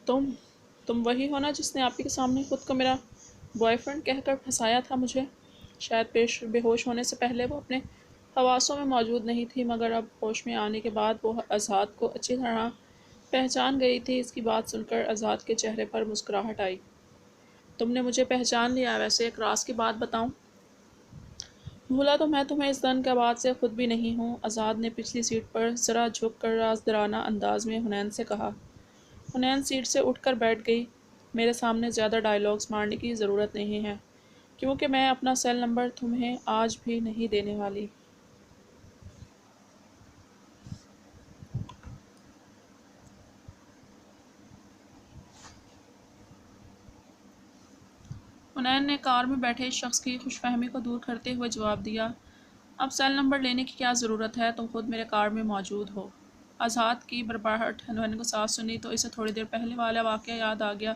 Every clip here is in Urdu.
تم تم وہی ہو نا جس نے آپ ہی کے سامنے خود کو میرا بوائے فرینڈ کہہ کر پھنسایا تھا مجھے؟ شاید بے ہوش ہونے سے پہلے وہ اپنے حواسوں میں موجود نہیں تھی، مگر اب ہوش میں آنے کے بعد وہ آزاد کو اچھی طرح پہچان گئی تھی۔ اس کی بات سن کر آزاد کے چہرے پر مسکراہٹ آئی۔ تم نے مجھے پہچان لیا؟ ویسے ایک راز کی بات بتاؤں؟ بھولا تو میں تمہیں اس دن کے بعد سے خود بھی نہیں ہوں، آزاد نے پچھلی سیٹ پر ذرا جھک کر رازدارانہ انداز میں حنین سے کہا۔ حنین سیٹ سے اٹھ کر بیٹھ گئی۔ میرے سامنے زیادہ ڈائیلاگز مارنے کی ضرورت نہیں ہے، کیونکہ میں اپنا سیل نمبر تمہیں آج بھی نہیں دینے والی۔ حنین نے کار میں بیٹھے شخص کی خوش فہمی کو دور کرتے ہوئے جواب دیا، اب سیل نمبر لینے کی کیا ضرورت ہے؟ تم خود میرے کار میں موجود ہو۔ آزاد کی بھربھاہٹ حنین کو صاف سنی تو اسے تھوڑی دیر پہلے والا واقعہ یاد آ گیا۔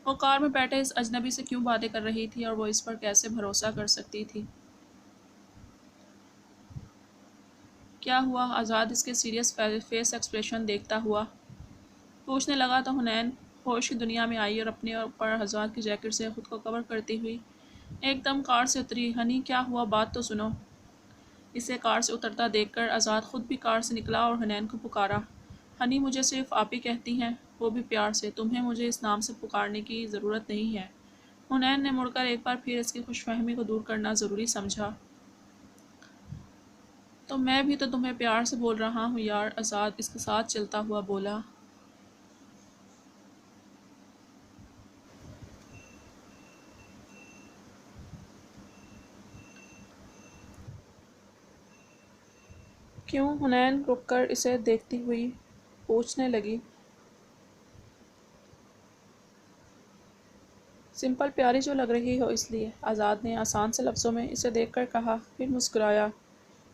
وہ کار میں بیٹھے اس اجنبی سے کیوں باتیں کر رہی تھی اور وہ اس پر کیسے بھروسہ کر سکتی تھی؟ کیا ہوا؟ آزاد اس کے سیریس فیس ایکسپریشن دیکھتا ہوا پوچھنے لگا تو حنین ہوش کی دنیا میں آئی اور اپنے اوپر آزاد کی جیکٹ سے خود کو کور کرتی ہوئی ایک دم کار سے اتری۔ ہنی کیا ہوا؟ بات تو سنو۔ اسے کار سے اترتا دیکھ کر آزاد خود بھی کار سے نکلا اور حنین کو پکارا۔ ہنی مجھے صرف آپ ہی کہتی ہیں، وہ بھی پیار سے، تمہیں مجھے اس نام سے پکارنے کی ضرورت نہیں ہے۔ حنین نے مڑ کر ایک بار پھر اس کی خوش فہمی کو دور کرنا ضروری سمجھا۔ تو میں بھی تو تمہیں پیار سے بول رہا ہوں یار، آزاد اس کے ساتھ چلتا ہوا بولا۔ کیوں؟ حنین رک کر اسے دیکھتی ہوئی پوچھنے لگی۔ سمپل پیاری جو لگ رہی ہو اس لیے، آزاد نے آسان سے لفظوں میں اسے دیکھ کر کہا، پھر مسکرایا۔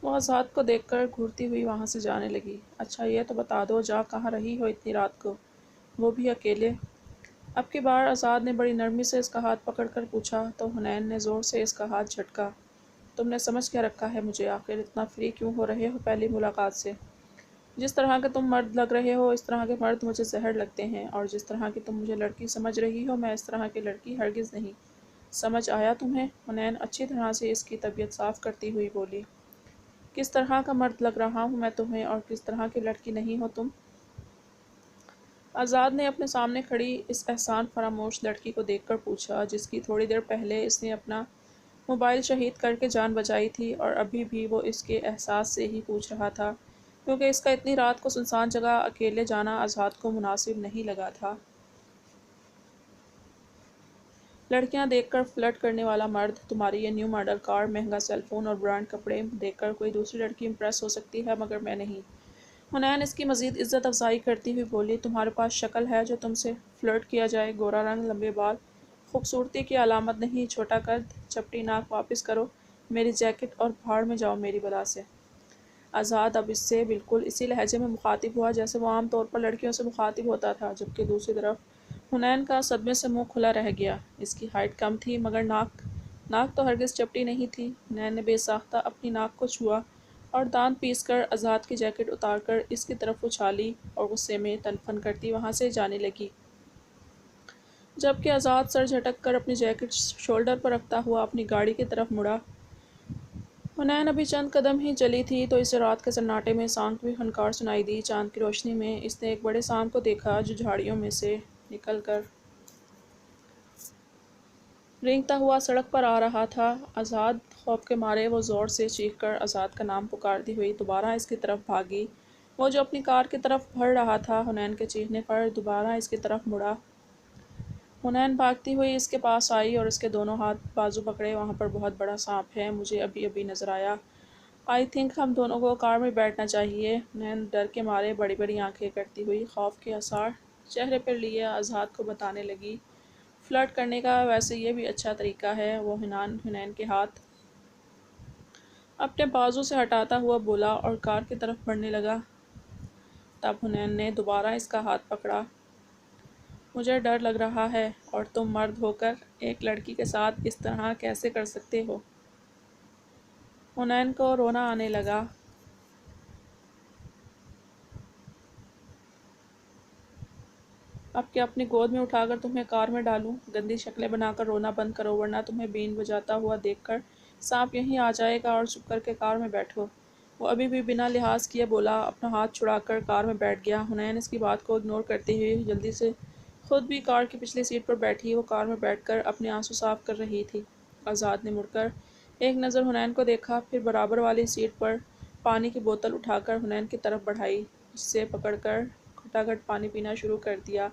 وہ آزاد کو دیکھ کر گھورتی ہوئی وہاں سے جانے لگی۔ اچھا یہ تو بتا دو، جا کہاں رہی ہو اتنی رات کو، وہ بھی اکیلے؟ اب کی بار آزاد نے بڑی نرمی سے اس کا ہاتھ پکڑ کر پوچھا تو حنین نے زور سے اس کا ہاتھ جھٹکا۔ تم نے سمجھ کیا رکھا ہے مجھے؟ آخر اتنا فری کیوں ہو رہے ہو پہلی ملاقات سے؟ جس طرح کے تم مرد لگ رہے ہو اس طرح کے مرد مجھے زہر لگتے ہیں، اور جس طرح کی تم مجھے لڑکی سمجھ رہی ہو میں اس طرح کی لڑکی ہرگز نہیں۔ سمجھ آیا تمہیں؟ حنین اچھی طرح سے اس کی طبیعت صاف کرتی ہوئی بولی۔ کس طرح کا مرد لگ رہا ہوں میں تمہیں اور کس طرح کی لڑکی نہیں ہو تم؟ آزاد نے اپنے سامنے کھڑی اس احسان فراموش لڑکی کو دیکھ کر پوچھا، جس کی تھوڑی دیر پہلے اس نے اپنا موبائل شہید کر کے جان بچائی تھی، اور ابھی بھی وہ اس کے احساس سے ہی پوچھ رہا تھا، کیونکہ اس کا اتنی رات کو سنسان جگہ اکیلے جانا آزاد کو مناسب نہیں لگا تھا۔ لڑکیاں دیکھ کر فلرٹ کرنے والا مرد، تمہاری یہ نیو ماڈل کار، مہنگا سیل فون اور برانڈ کپڑے دیکھ کر کوئی دوسری لڑکی امپریس ہو سکتی ہے، مگر میں نہیں۔ حنین اس کی مزید عزت افزائی کرتی ہوئی بولی، تمہارے پاس شکل ہے جو تم سے فلرٹ کیا جائے؟ گورا رنگ، لمبے بال خوبصورتی کی علامت نہیں، چھوٹا قد، چپٹی ناک، واپس کرو میری جیکٹ اور بھاڑ میں جاؤ میری بلا سے۔ آزاد اب اس سے بالکل اسی لہجے میں مخاطب ہوا جیسے وہ عام طور پر لڑکیوں سے مخاطب ہوتا تھا، جبکہ دوسری طرف حنین کا صدمے سے منہ کھلا رہ گیا۔ اس کی ہائٹ کم تھی مگر ناک تو ہرگز چپٹی نہیں تھی۔ حنین نے بے ساختہ اپنی ناک کو چھوا اور دانت پیس کر آزاد کی جیکٹ اتار کر اس کی طرف اچھالی اور غصے میں تنفن کرتی وہاں سے جانے لگی، جبکہ آزاد سر جھٹک کر اپنی جیکٹ شولڈر پر رکھتا ہوا اپنی گاڑی کی طرف مڑا۔ حنین ابھی چند قدم ہی چلی تھی تو اسے رات کے سناٹے میں سانپ کی پھنکار سنائی دی۔ چاند کی روشنی میں اس نے ایک بڑے سانپ کو دیکھا جو جھاڑیوں میں سے نکل کر رینگتا ہوا سڑک پر آ رہا تھا۔ آزاد خوف کے مارے وہ زور سے چیخ کر آزاد کا نام پکارتی ہوئی دوبارہ اس کی طرف بھاگی، وہ جو اپنی کار کی طرف بڑھ رہا تھا۔ حنین کے چیخنے پر دوبارہ اس کی طرف مڑا۔ حنین بھاگتی ہوئی اس کے پاس آئی اور اس کے دونوں ہاتھ بازو پکڑے، وہاں پر بہت بڑا سانپ ہے، مجھے ابھی ابھی نظر آیا، آئی تھنک ہم دونوں کو کار میں بیٹھنا چاہیے۔ حنین ڈر کے مارے بڑی بڑی آنکھیں کرتی ہوئی خوف کے آثار چہرے پر لیے آزاد کو بتانے لگی، فلرٹ کرنے کا ویسے یہ بھی اچھا طریقہ ہے۔ وہ حنین کے ہاتھ اپنے بازو سے ہٹاتا ہوا بولا اور کار کی طرف بڑھنے لگا۔ تب حنین نے دوبارہ اس کا ہاتھ پکڑا۔ مجھے ڈر لگ رہا ہے، اور تم مرد ہو کر ایک لڑکی کے ساتھ اس طرح کیسے کر سکتے ہو؟ حنین کو رونا آنے لگا۔ اب کیا اپنی گود میں اٹھا کر تمہیں کار میں ڈالوں؟ گندی شکلیں بنا کر رونا بند کرو ورنہ تمہیں بین بجاتا ہوا دیکھ کر سانپ یہیں آ جائے گا اور چپ کر کے کار میں بیٹھو۔ وہ ابھی بھی بنا لحاظ کیے بولا، اپنا ہاتھ چھڑا کر کار میں بیٹھ گیا۔ حنین اس کی بات کو اگنور کرتے ہوئے جلدی سے خود بھی کار کی پچھلی سیٹ پر بیٹھی۔ وہ کار میں بیٹھ کر اپنے آنسو صاف کر رہی تھی۔ آزاد نے مڑ کر ایک نظر حنین کو دیکھا، پھر برابر والی سیٹ پر پانی کی بوتل اٹھا کر حنین کی طرف بڑھائی، اسے پکڑ کر گھٹا پانی پینا شروع کر دیا۔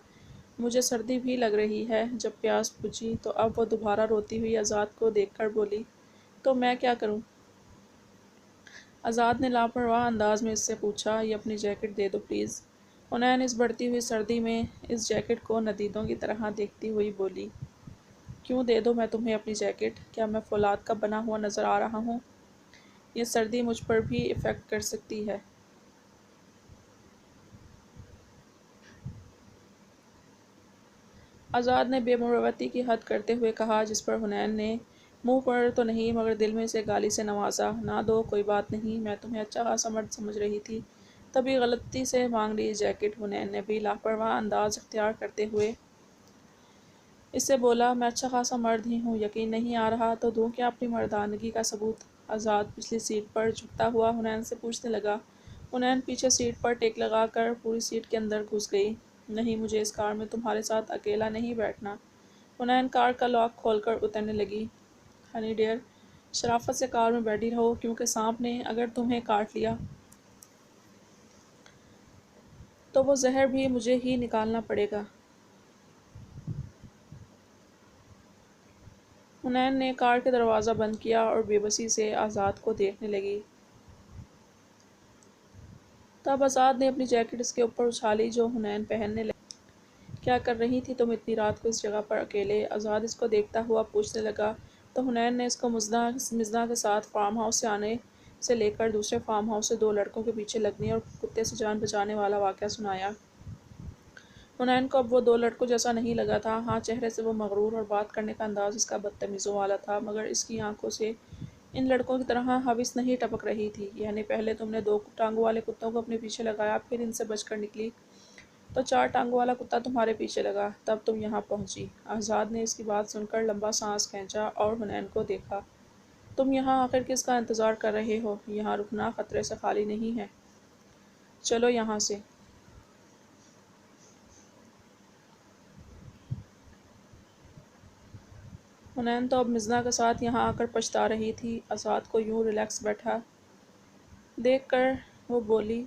مجھے سردی بھی لگ رہی ہے۔ جب پیاس بجھی تو اب وہ دوبارہ روتی ہوئی آزاد کو دیکھ کر بولی، تو میں کیا کروں؟ آزاد نے لاپرواہ انداز میں اس سے پوچھا، یہ اپنی جیکٹ دے دو پلیز۔ حنین اس بڑھتی ہوئی سردی میں اس جیکٹ کو ندیدوں کی طرح دیکھتی ہوئی بولی، کیوں دے دو میں تمہیں اپنی جیکٹ؟ کیا میں فولاد کا بنا ہوا نظر آ رہا ہوں؟ یہ سردی مجھ پر بھی افیکٹ کر سکتی ہے۔ آزاد نے بے مروتی کی حد کرتے ہوئے کہا، جس پر حنین نے منہ پر تو نہیں مگر دل میں سے گالی سے نوازا۔ نہ دو، کوئی بات نہیں، میں تمہیں اچھا خاصا مرد سمجھ رہی تھی، تبھی غلطی سے مانگ لی جیکٹ۔ حنین نے بھی لاپرواہ انداز اختیار کرتے ہوئے اس سے بولا، میں اچھا خاصا مرد ہی ہوں، یقین نہیں آ رہا تو دوں کیا اپنی مردانگی کا ثبوت؟ آزاد پچھلی سیٹ پر جھکتا ہوا حنین سے پوچھنے لگا۔ حنین پیچھے سیٹ پر ٹیک لگا کر پوری سیٹ کے اندر گھس گئی۔ نہیں، مجھے اس کار میں تمہارے ساتھ اکیلا نہیں بیٹھنا۔ حنین کار کا لاک کھول کر اترنے لگی۔ ہنی ڈیئر، شرافت سے کار میں بیٹھی رہو، کیونکہ سانپ نے اگر تمہیں کاٹ لیا تو وہ زہر بھی مجھے ہی نکالنا پڑے گا۔ حنین نے کار کا دروازہ بند کیا اور بے بسی سے آزاد کو دیکھنے لگی۔ تب آزاد نے اپنی جیکٹ اس کے اوپر اچھالی جو حنین پہننے لگی۔ کیا کر رہی تھی تم اتنی رات کو اس جگہ پر اکیلے؟ آزاد اس کو دیکھتا ہوا پوچھنے لگا تو حنین نے اس کو مزاح کے ساتھ فارم ہاؤس سے آنے سے لے کر دوسرے فارم ہاؤس سے دو لڑکوں کے پیچھے لگنے اور کتے سے جان بچانے والا واقعہ سنایا۔ حنین کو اب وہ دو لڑکوں جیسا نہیں لگا تھا۔ ہاں، چہرے سے وہ مغرور اور بات کرنے کا انداز اس کا بدتمیزوں والا تھا، مگر اس کی آنکھوں سے ان لڑکوں کی طرح ہوس نہیں ٹپک رہی تھی۔ یعنی پہلے تم نے دو ٹانگوں والے کتوں کو اپنے پیچھے لگایا، پھر ان سے بچ کر نکلی تو چار ٹانگوں والا کتا تمہارے پیچھے لگا، تب تم یہاں پہنچی۔ آزاد نے اس کی بات سن کر لمبا سانس کھینچا اور حنین کو دیکھا۔ تم یہاں آخر کس کا انتظار کر رہے ہو؟ یہاں رکنا خطرے سے خالی نہیں ہے، چلو یہاں سے۔ حنین تو اب مزاح کے ساتھ یہاں آ کر پچھتا رہی تھی۔ آزاد کو یوں ریلیکس بیٹھا دیکھ کر وہ بولی،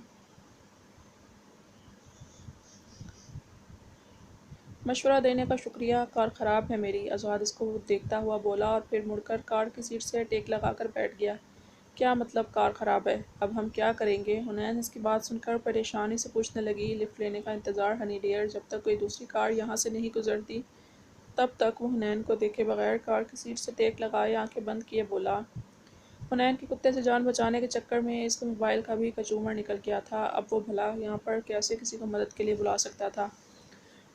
مشورہ دینے کا شکریہ، کار خراب ہے میری۔ آزاد اس کو دیکھتا ہوا بولا اور پھر مڑ کر کار کی سیٹ سے ٹیک لگا کر بیٹھ گیا۔ کیا مطلب کار خراب ہے؟ اب ہم کیا کریں گے؟ حنین اس کی بات سن کر پریشانی سے پوچھنے لگی۔ لفٹ لینے کا انتظار ہنی ڈیئر، جب تک کوئی دوسری کار یہاں سے نہیں گزرتی تب تک۔ وہ حنین کو دیکھے بغیر کار کی سیٹ سے ٹیک لگائے آنکھیں بند کیے بولا۔ حنین کے کتے سے جان بچانے کے چکر میں اس کے موبائل کا بھی کچومر نکل گیا تھا۔ اب وہ بھلا یہاں پر کیسے کسی کو مدد کے لیے بلا سکتا تھا؟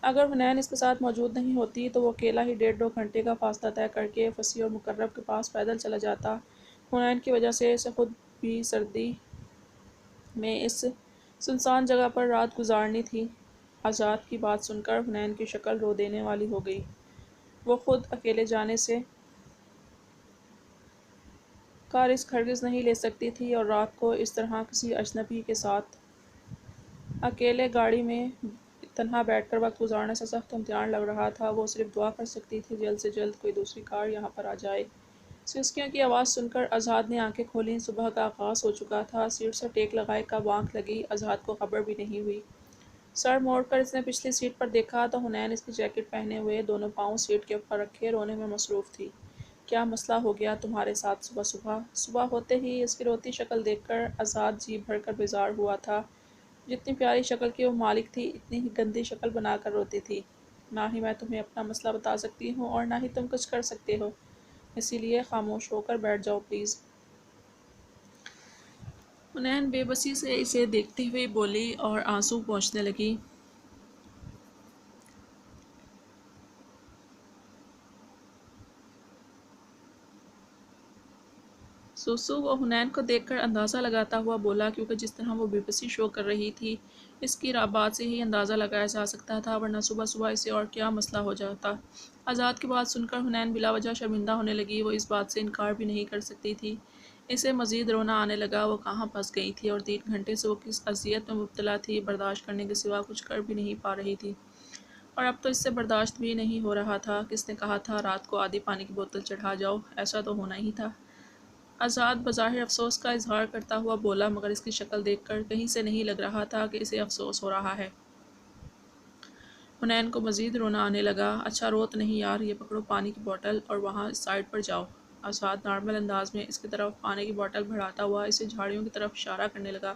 اگر حنین اس کے ساتھ موجود نہیں ہوتی تو وہ اکیلا ہی 1.5-2 گھنٹے کا فاصلہ طے کر کے فصیح اور مقرب کے پاس پیدل چلا جاتا۔ حنین کی وجہ سے اسے خود بھی سردی میں اس سنسان جگہ پر رات گزارنی تھی۔ آزاد کی بات سن کر حنین کی شکل رو دینے والی ہو گئی۔ وہ خود اکیلے جانے سے کا رسک ہرگز نہیں لے سکتی تھی اور رات کو اس طرح کسی اجنبی کے ساتھ اکیلے گاڑی میں تنہا بیٹھ کر وقت گزارنے سے سخت امتحان لگ رہا تھا۔ وہ صرف دعا کر سکتی تھی جلد سے جلد کوئی دوسری کار یہاں پر آ جائے۔ سسکیوں کی آواز سن کر آزاد نے آنکھیں کھولیں۔ صبح کا آغاز ہو چکا تھا۔ سیٹ سے ٹیک لگائے کب آنکھ لگی آزاد کو خبر بھی نہیں ہوئی۔ سر موڑ کر اس نے پچھلی سیٹ پر دیکھا تو حنین اس کی جیکٹ پہنے ہوئے دونوں پاؤں سیٹ کے اوپر رکھے رونے میں مصروف تھی۔ کیا مسئلہ ہو گیا تمہارے ساتھ صبح صبح؟ صبح ہوتے ہی اس کی روتی شکل دیکھ کر آزاد جی بھر کر بیزار ہوا تھا۔ جتنی پیاری شکل کی وہ مالک تھی اتنی ہی گندی شکل بنا کر روتی تھی۔ نہ ہی میں تمہیں اپنا مسئلہ بتا سکتی ہوں اور نہ ہی تم کچھ کر سکتے ہو، اسی لیے خاموش ہو کر بیٹھ جاؤ پلیز۔ حنین بے بسی سے اسے دیکھتی ہوئی بولی اور آنسو پونچھنے لگی۔ سوسو وہ حنین کو دیکھ کر اندازہ لگاتا ہوا بولا، کیونکہ جس طرح وہ بے بسی شو کر رہی تھی اس کی بات سے ہی اندازہ لگایا جا سکتا تھا، ورنہ صبح صبح اسے اور کیا مسئلہ ہو جاتا۔ آزاد کی بات سن کر حنین بلا وجہ شرمندہ ہونے لگی۔ وہ اس بات سے انکار بھی نہیں کر سکتی تھی۔ اسے مزید رونا آنے لگا۔ وہ کہاں پھنس گئی تھی اور 3 گھنٹے سے وہ کس اذیت میں مبتلا تھی، برداشت کرنے کے سوا کچھ کر بھی نہیں پا رہی تھی، اور اب تو اس سے برداشت بھی نہیں ہو رہا تھا۔ کس نے کہا تھا رات کو آدھی پانی کی بوتل چڑھا جاؤ؟ ایسا تو ہونا ہی تھا۔ آزاد بظاہر افسوس کا اظہار کرتا ہوا بولا، مگر اس کی شکل دیکھ کر کہیں سے نہیں لگ رہا تھا کہ اسے افسوس ہو رہا ہے۔ حنین کو مزید رونا آنے لگا۔ اچھا روت نہیں یار، یہ پکڑو پانی کی بوتل اور وہاں اس سائڈ پر جاؤ۔ آزاد نارمل انداز میں اس کی طرف پانی کی بوتل بڑھاتا ہوا اسے جھاڑیوں کی طرف اشارہ کرنے لگا۔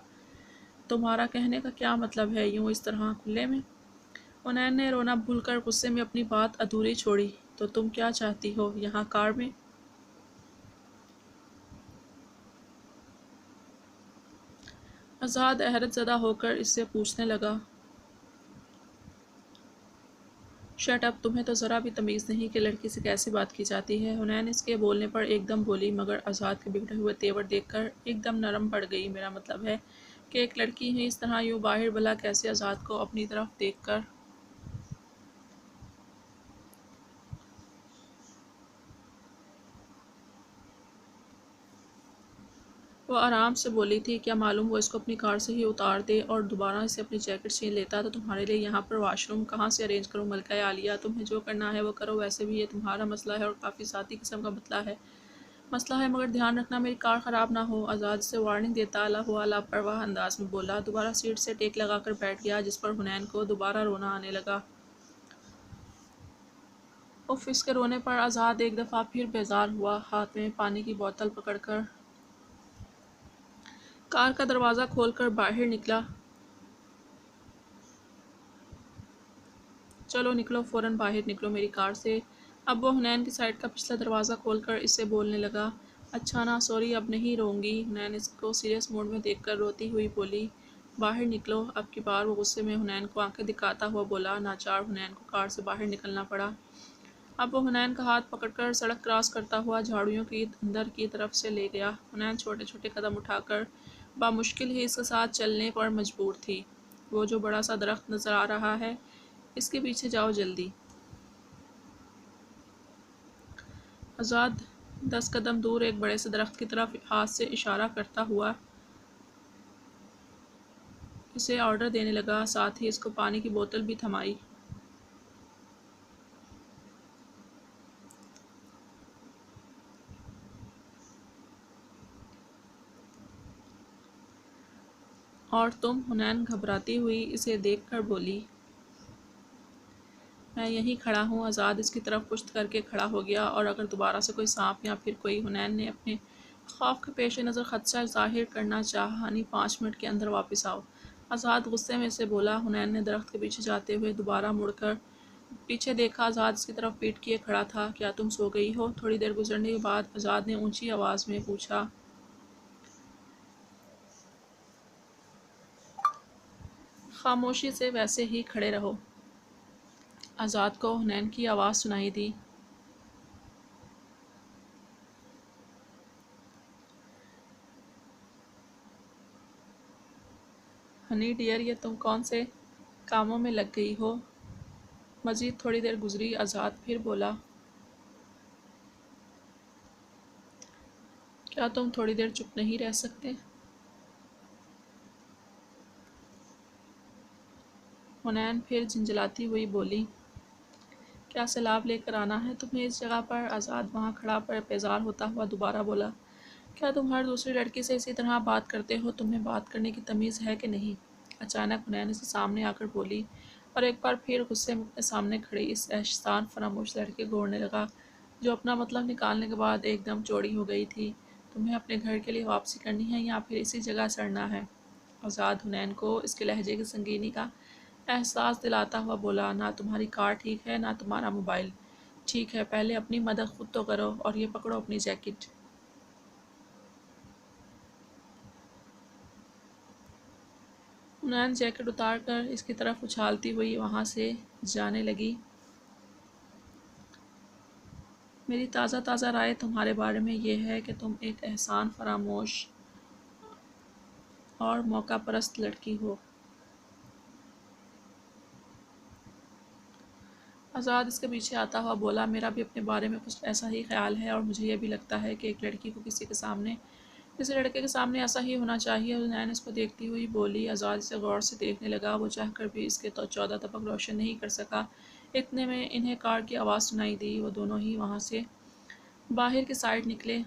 تمہارا کہنے کا کیا مطلب ہے، یوں اس طرح کھلے میں؟ حنین نے رونا بھول کر غصے میں اپنی بات ادھوری چھوڑی۔ تو تم کیا چاہتی ہو، یہاں کار میں؟ آزاد حیرت زدہ ہو کر اس سے پوچھنے لگا۔ شٹ اپ، تمہیں تو ذرا بھی تمیز نہیں کہ لڑکی سے کیسے بات کی جاتی ہے؟ حنین اس کے بولنے پر ایک دم بولی، مگر آزاد کے بگڑے ہوئے تیور دیکھ کر ایک دم نرم پڑ گئی۔ میرا مطلب ہے کہ ایک لڑکی ہی اس طرح یوں باہر بھلا کیسے آزاد کو اپنی طرف دیکھ کر وہ آرام سے بولی تھی، کیا معلوم وہ اس کو اپنی کار سے ہی اتار دے اور دوبارہ اسے اپنی جیکٹ چھین لیتا تو تمہارے لیے یہاں پر واش روم کہاں سے ارینج کروں؟ ملکہ عالیہ، تمہیں جو کرنا ہے وہ کرو، ویسے بھی یہ تمہارا مسئلہ ہے اور کافی ذاتی قسم کا مسئلہ ہے، مگر دھیان رکھنا میری کار خراب نہ ہو۔ آزاد سے وارننگ دیتا ہوا لاپرواہ انداز میں بولا، دوبارہ سیٹ سے ٹیک لگا کر بیٹھ گیا، جس پر حنین کو دوبارہ رونا آنے لگا۔ اف، اس کے رونے پر آزاد ایک دفعہ پھر بیزار ہوا۔ ہاتھ میں پانی کی بوتل پکڑ کر کار کا دروازہ کھول کر باہر نکلا۔ چلو نکلو، فوراً باہر نکلو میری کار سے۔ اب وہ حنین کی سائڈ کا پچھلا دروازہ کھول کر اس سے بولنے لگا، اچھا نا سوری، اب نہیں روں گی۔ حنین اس کو سیریس موڈ میں دیکھ کر روتی ہوئی بولی، باہر نکلو۔ اب کی بار وہ غصے میں حنین کو آنکھیں دکھاتا ہوا بولا۔ ناچار حنین کو کار سے باہر نکلنا پڑا۔ اب وہ حنین کا ہاتھ پکڑ کر سڑک کراس کرتا ہوا جھاڑیوں کی اندر کی طرف سے لے گیا۔ حنین چھوٹے چھوٹے قدم اٹھا کر بامشکل ہی اس کے ساتھ چلنے پر مجبور تھی۔ وہ جو بڑا سا درخت نظر آ رہا ہے، اس کے پیچھے جاؤ جلدی۔ آزاد 10 قدم دور ایک بڑے سے درخت کی طرف ہاتھ سے اشارہ کرتا ہوا اسے آرڈر دینے لگا، ساتھ ہی اس کو پانی کی بوتل بھی تھمائی۔ اور تم؟ حنین گھبراتی ہوئی اسے دیکھ کر بولی، میں یہیں کھڑا ہوں۔ آزاد اس کی طرف پشت کر کے کھڑا ہو گیا، اور اگر دوبارہ سے کوئی سانپ یا پھر کوئی حنین نے اپنے خوف کے پیش نظر خدشہ ظاہر کرنا چاہا، 5 منٹ کے اندر واپس آؤ۔ آزاد غصے میں اسے بولا۔ حنین نے درخت کے پیچھے جاتے ہوئے دوبارہ مڑ کر پیچھے دیکھا۔ آزاد اس کی طرف پیٹ کیے کھڑا تھا۔ کیا تم سو گئی ہو؟ تھوڑی دیر گزرنے کے بعد آزاد نے اونچی آواز میں پوچھا۔ خاموشی سے ویسے ہی کھڑے رہو۔ آزاد کو حنین کی آواز سنائی دی، ہنی ڈیئر، یہ تم کون سے کاموں میں لگ گئی ہو؟ مزید تھوڑی دیر گزری۔ آزاد پھر بولا، کیا تم تھوڑی دیر چپ نہیں رہ سکتے؟ حنین پھر جھنجھلاتی ہوئی بولی، کیا سیلاب لے کر آنا ہے تمہیں اس جگہ پر؟ آزاد وہاں کھڑا پر بیزار ہوتا ہوا دوبارہ بولا، کیا تم ہر دوسری لڑکی سے اسی طرح بات کرتے ہو؟ تمہیں بات کرنے کی تمیز ہے کہ نہیں؟ اچانک حنین اسے سامنے آ کر بولی، اور ایک بار پھر غصے میں اپنے سامنے کھڑی اس احسان فراموش لڑکی کو گھورنے لگا، جو اپنا مطلب نکالنے کے بعد ایک دم چوڑی ہو گئی تھی۔ تمہیں اپنے گھر کے لیے واپسی کرنی ہے یا پھر اسی جگہ سڑنا ہے؟ آزاد حنین کو اس کے لہجے کی سنگینی کا احساس دلاتا ہوا بولا، نہ تمہاری کار ٹھیک ہے، نہ تمہارا موبائل ٹھیک ہے، پہلے اپنی مدد خود تو کرو، اور یہ پکڑو اپنی جیکٹ۔ حنین جیکٹ اتار کر اس کی طرف اچھالتی ہوئی وہاں سے جانے لگی۔ میری تازہ تازہ رائے تمہارے بارے میں یہ ہے کہ تم ایک احسان فراموش اور موقع پرست لڑکی ہو۔ آزاد اس کے پیچھے آتا ہوا بولا، میرا بھی اپنے بارے میں کچھ ایسا ہی خیال ہے، اور مجھے یہ بھی لگتا ہے کہ ایک لڑکی کو کسی لڑکے کے سامنے ایسا ہی ہونا چاہیے۔ حنین اس کو دیکھتی ہوئی بولی۔ آزاد اسے غور سے دیکھنے لگا، وہ چاہ کر بھی اس کے 14 طبق روشن نہیں کر سکا۔ اتنے میں انہیں کار کی آواز سنائی دی۔ وہ دونوں ہی وہاں سے باہر کی سائیڈ نکلے۔